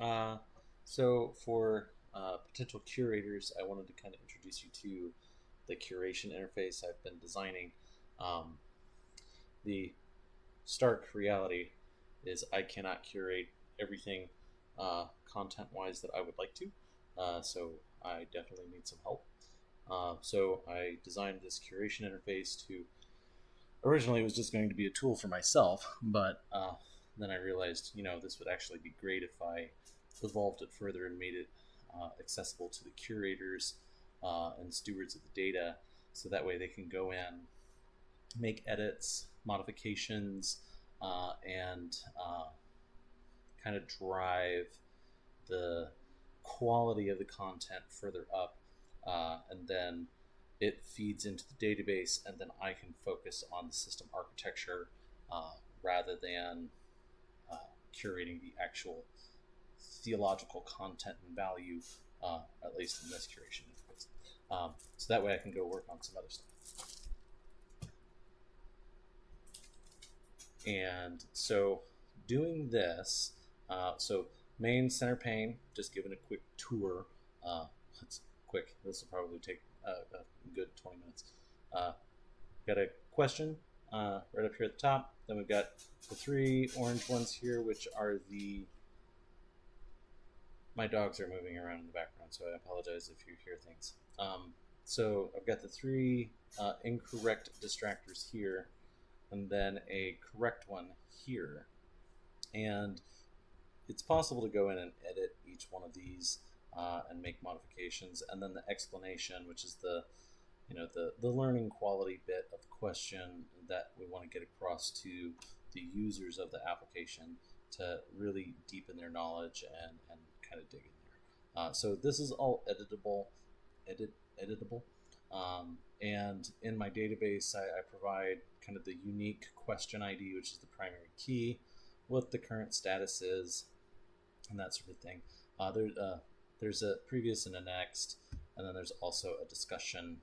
Uh, so for potential curators, I wanted to kind of introduce you to the curation interface I've been designing. Um, the stark reality is I cannot curate everything content-wise that I would like to. So I definitely need some help. So I designed this curation interface to originally it was just going to be a tool for myself, but then I realized, this would actually be great if I evolved it further and made it accessible to the curators and stewards of the data, so that way they can go in, make edits, modifications, and kind of drive the quality of the content further up, and then it feeds into the database, and then I can focus on the system architecture rather than uh, curating the actual theological content and value, at least in this curation interface. So that way I can go work on some other stuff. And so doing this, so main center pane, just giving a quick tour. It's quick. This will probably take a good 20 minutes. Got a question right up here at the top. Then we've got the three orange ones here, which are the. My dogs are moving around in the background, so I apologize if you hear things. So I've got the three incorrect distractors here, and then a correct one here. And it's possible to go in and edit each one of these and make modifications. And then the explanation, which is the learning quality bit of the question that we want to get across to the users of the application to really deepen their knowledge and kind of dig in there. So this is all editable. And in my database, I provide kind of the unique question ID, which is the primary key, what the current status is, and that sort of thing. There's a previous and a next, and then there's also a discussion.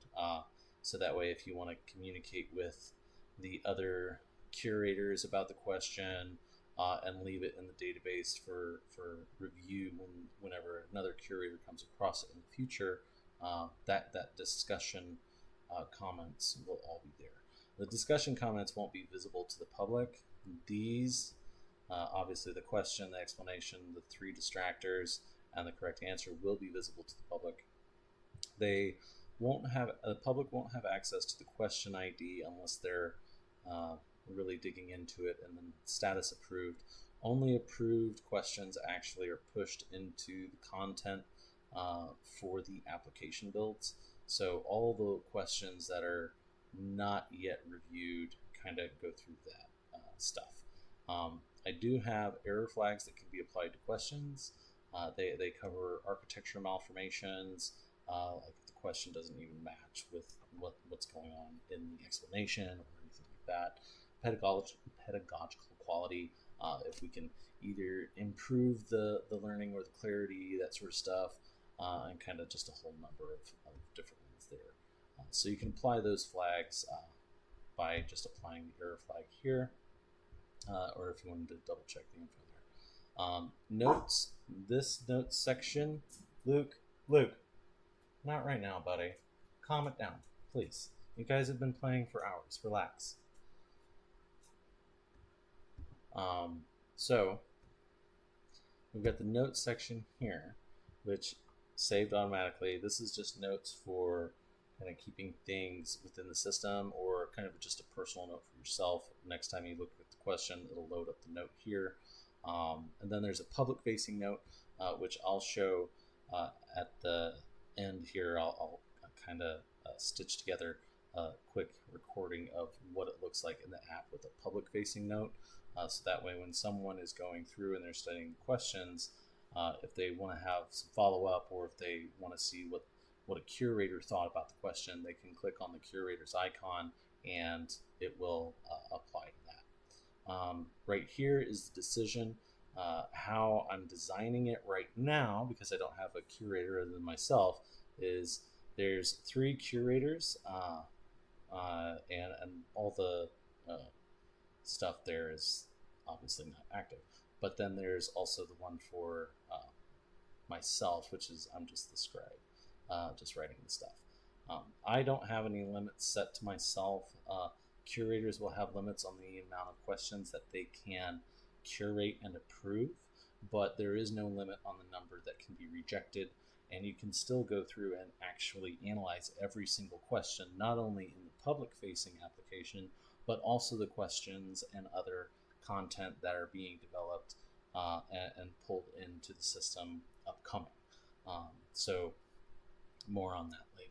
So that way, if you want to communicate with the other curators about the question and leave it in the database for review whenever another curator comes across it in the future, that discussion comments will all be there. The discussion comments won't be visible to the public. These obviously, the question, the explanation, the three distractors, and the correct answer will be visible to the public. They won't have the public won't have access to the question ID unless they're really digging into it and then status approved. Only approved questions actually are pushed into the content for the application builds. So all the questions that are not yet reviewed kind of go through that stuff. I do have error flags that can be applied to questions. They cover architecture malformations, like if the question doesn't even match with what's going on in the explanation or anything like that. Pedagogical quality, if we can either improve the learning or the clarity, that sort of stuff, and kind of just a whole number of different ones there. So you can apply those flags by just applying the error flag here, or if you wanted to double check the info there. Notes, this notes section, Luke, not right now, buddy. Calm it down, please. You guys have been playing for hours. Relax. So we've got the notes section here, which saved automatically. This is just notes for kind of keeping things within the system, or kind of just a personal note for yourself. Next time you look at the question, it'll load up the note here. And then there's a public facing note, which I'll show at the end here. I'll kind of stitch together a quick recording of what it looks like in the app with a public facing note. So that way, when someone is going through and they're studying questions, if they want to have some follow up, or if they want to see what a curator thought about the question, they can click on the curator's icon and it will apply to that. Right here is the decision. How I'm designing it right now, because I don't have a curator other than myself, is there's three curators, and all the stuff there is obviously not active. But then there's also the one for myself, which is I'm just the scribe, just writing the stuff. I don't have any limits set to myself. Curators will have limits on the amount of questions that they can curate and approve, but there is no limit on the number that can be rejected. And you can still go through and actually analyze every single question, not only in the public facing application, but also the questions and other content that are being developed and pulled into the system upcoming. So more on that later.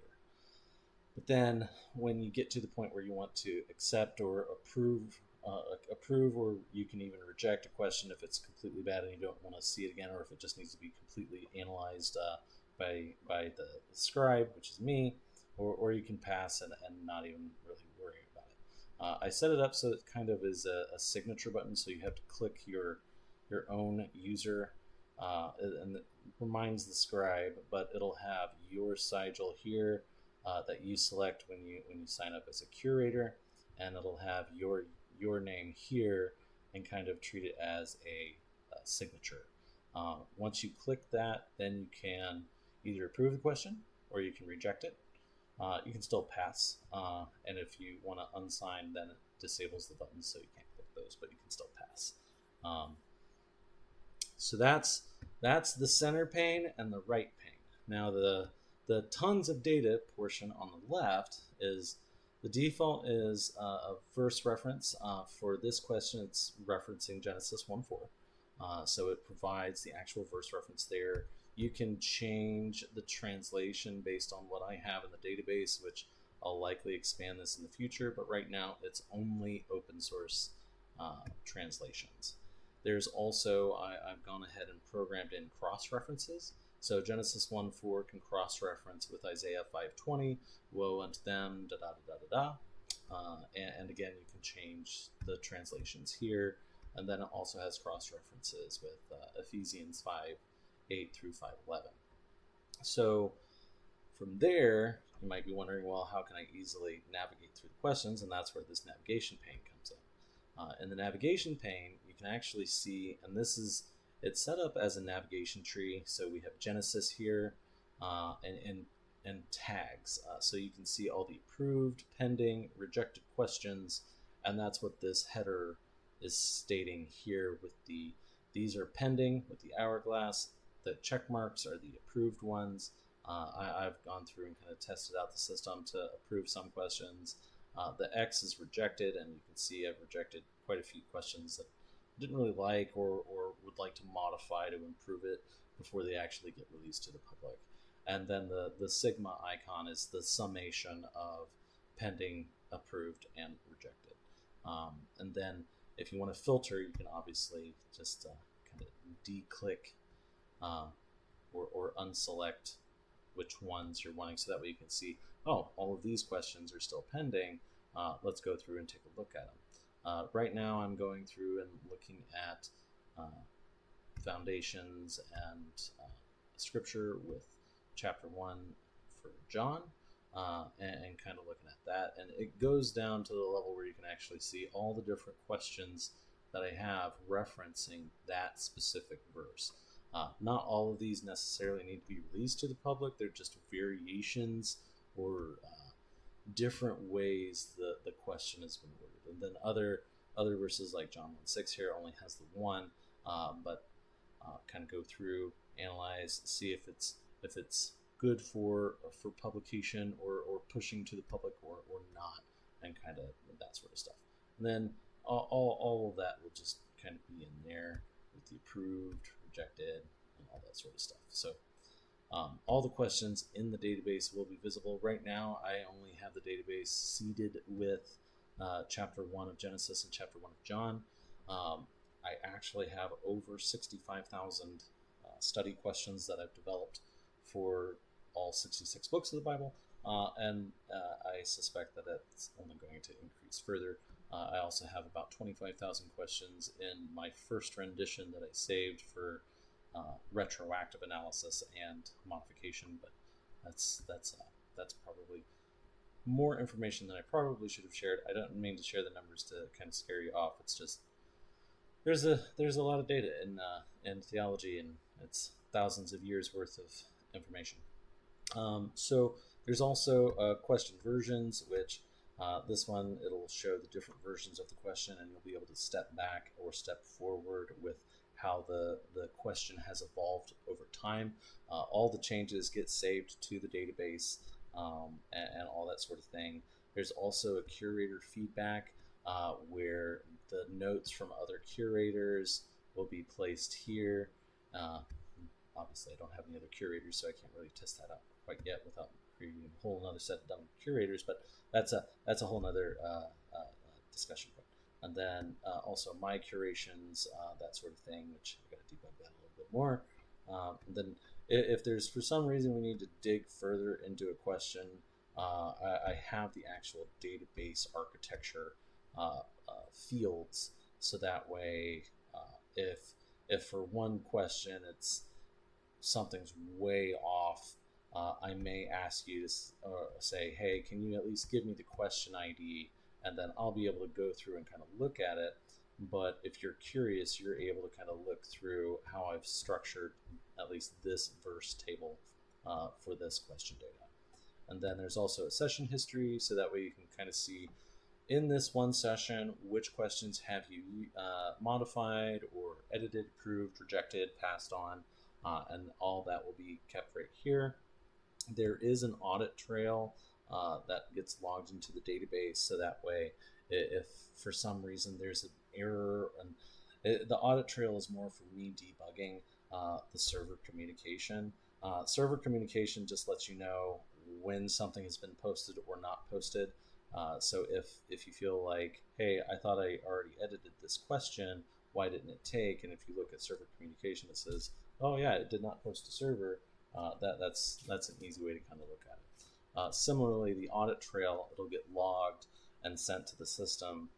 But then when you get to the point where you want to accept or approve, or you can even reject a question if it's completely bad and you don't want to see it again, or if it just needs to be completely analyzed by the scribe, which is me, or you can pass and not even really worry about it. I set it up so it kind of is a signature button, so you have to click your own user, and it reminds the scribe, but it'll have your sigil here that you select when you sign up as a curator, and it'll have your name here and kind of treat it as a signature. Once you click that, then you can either approve the question or you can reject it. You can still pass, and if you want to unsign, then it disables the buttons, so you can't click those, but you can still pass. So that's the center pane and the right pane. Now the tons of data portion on the left is the default is a verse reference. For this question, it's referencing Genesis 1:4. So it provides the actual verse reference there. You can change the translation based on what I have in the database, which I'll likely expand this in the future, but right now it's only open source translations. There's also, I've gone ahead and programmed in cross-references. So Genesis 1:4 can cross-reference with Isaiah 5:20, woe unto them, and again, you can change the translations here. And then it also has cross-references with Ephesians 5:8 through 5:11. So from there, you might be wondering, well, how can I easily navigate through the questions? And that's where this navigation pane comes in. In the navigation pane, you can actually see, and it's set up as a navigation tree. So we have Genesis here and tags. So you can see all the approved, pending, rejected questions. And that's what this header is stating here with these are pending with the hourglass. The check marks are the approved ones. I've gone through and kind of tested out the system to approve some questions. The X is rejected, and you can see I've rejected quite a few questions that I didn't really like or would like to modify to improve it before they actually get released to the public. And then the Sigma icon is the summation of pending, approved, and rejected. And then if you want to filter, you can obviously just kind of de-click or unselect which ones you're wanting, so that way you can see, oh, all of these questions are still pending. Let's go through and take a look at them. Right now I'm going through and looking at foundations and scripture with chapter 1 for John, and kind of looking at that. And it goes down to the level where you can actually see all the different questions that I have referencing that specific verse. Not all of these necessarily need to be released to the public. They're just variations or different ways the question has been worded. And then other verses like John 1:6 here only has the one, but kind of go through, analyze, see if it's good for publication or pushing to the public or not, and kind of that sort of stuff. And then all of that will just kind of be in there with the approved, rejected, and all that sort of stuff. So all the questions in the database will be visible. Right now, I only have the database seeded with chapter 1 of Genesis and chapter 1 of John. I actually have over 65,000 study questions that I've developed for all 66 books of the Bible, and I suspect that it's only going to increase further. I also have about 25,000 questions in my first rendition that I saved for retroactive analysis and modification, but that's probably more information than I probably should have shared. I don't mean to share the numbers to kind of scare you off. It's just there's a lot of data in theology, and it's thousands of years worth of information. So there's also question versions, which this one, it'll show the different versions of the question, and you'll be able to step back or step forward with how the question has evolved over time. All the changes get saved to the database, and all that sort of thing. There's also a curator feedback where the notes from other curators will be placed here. Obviously, I don't have any other curators, so I can't really test that out quite yet without creating a whole other set of dumb curators. But that's a whole other discussion point. And then also my curations, that sort of thing, which I've got to debug that a little bit more. And then if there's for some reason we need to dig further into a question, I have the actual database architecture fields, so that way if for one question it's something's way off, I may ask you to say, hey, can you at least give me the question ID, and then I'll be able to go through and kind of look at it. But if you're curious, you're able to kind of look through how I've structured at least this verse table for this question data. And then there's also a session history, so that way you can kind of see in this one session which questions have you modified or edited, approved, rejected, passed on, and all that will be kept right here. There is an audit trail that gets logged into the database, so that way if for some reason there's an error, and the audit trail is more for me debugging the server communication. Server communication just lets you know when something has been posted or not posted. So if you feel like, hey, I thought I already edited this question, why didn't it take? And if you look at server communication, it says, oh yeah, it did not post to server. That's an easy way to kind of look at it. Similarly, the audit trail, it'll get logged and sent to the system,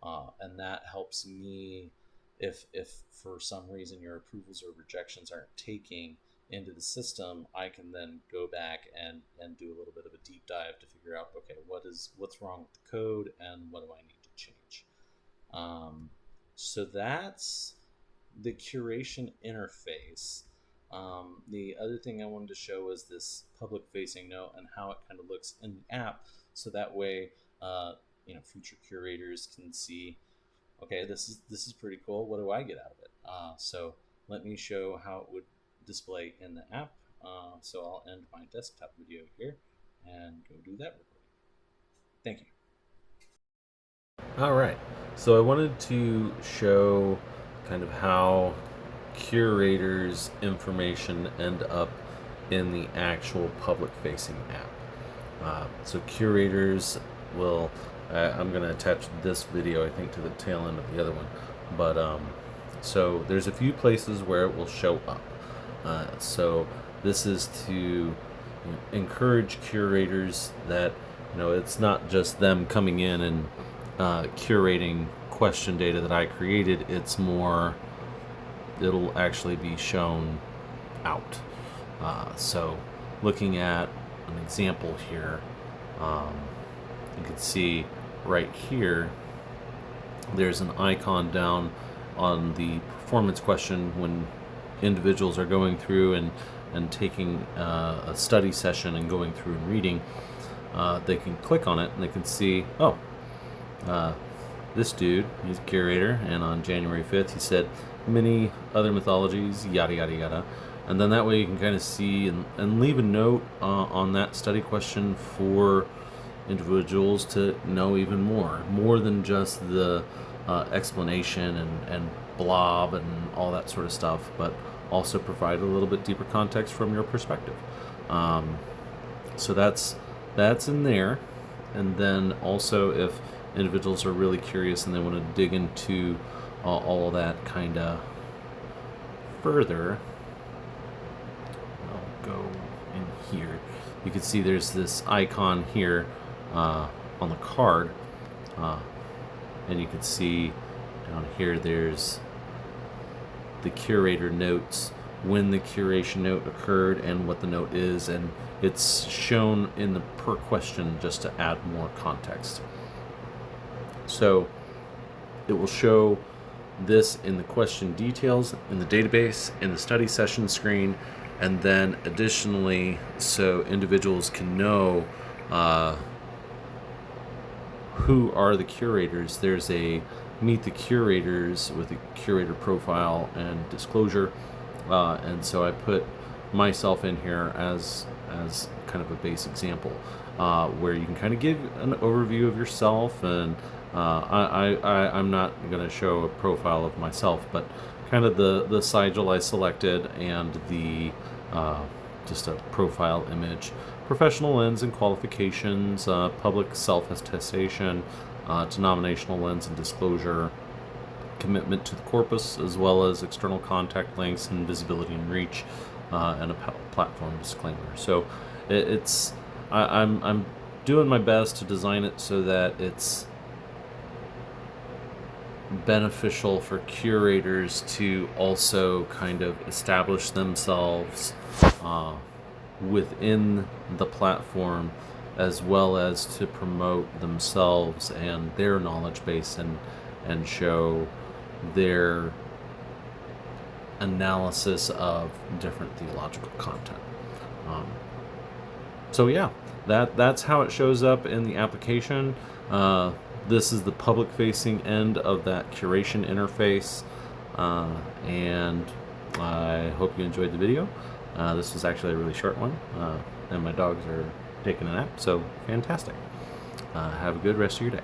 and that helps me if for some reason your approvals or rejections aren't taking into the system, I can then go back and do a little bit of a deep dive to figure out, okay, what's wrong with the code and what do I need to change. So that's the curation interface. The other thing I wanted to show was this public facing note and how it kind of looks in the app, so that way future curators can see, okay, this is pretty cool, what do I get out of it? So let me show how it would display in the app. So I'll end my desktop video here and go do that recording. Thank you. All right, so I wanted to show kind of how curators' information end up in the actual public-facing app. So curators will, I'm going to attach this video, I think, to the tail end of the other one. But so there's a few places where it will show up. So this is to encourage curators that it's not just them coming in and curating question data that I created. It's more, it'll actually be shown out. So looking at an example here, you can see right here there's an icon down on the performance question when individuals are going through and taking a study session and going through and reading. They can click on it and they can see, this dude, he's a curator, and on January 5th he said many other mythologies, yada yada yada. And then that way you can kind of see and leave a note on that study question for individuals to know even more than just the explanation and blob and all that sort of stuff, but also provide a little bit deeper context from your perspective. So that's in there. And then also if individuals are really curious and they want to dig into all of that kind of further, I'll go in here. You can see there's this icon here on the card, and you can see down here there's the curator notes, when the curation note occurred and what the note is, and it's shown in the per question just to add more context. So it will show this in the question details in the database, in the study session screen, and then additionally, so individuals can know who are the curators. There's a meet the curators with a curator profile and disclosure, and so I put myself in here as kind of a base example, where you can kind of give an overview of yourself, and I'm not going to show a profile of myself, but kind of the sigil I selected and the just a profile image, professional lens and qualifications, public self-attestation, denominational lens and disclosure, commitment to the corpus, as well as external contact links and visibility and reach, and a platform disclaimer. So I'm doing my best to design it so that it's beneficial for curators to also kind of establish themselves within the platform, as well as to promote themselves and their knowledge base, and show their analysis of different theological content. So yeah, that's how it shows up in the application. This is the public-facing end of that curation interface, and I hope you enjoyed the video. This was actually a really short one, and my dogs are taking a nap, so fantastic. Have a good rest of your day.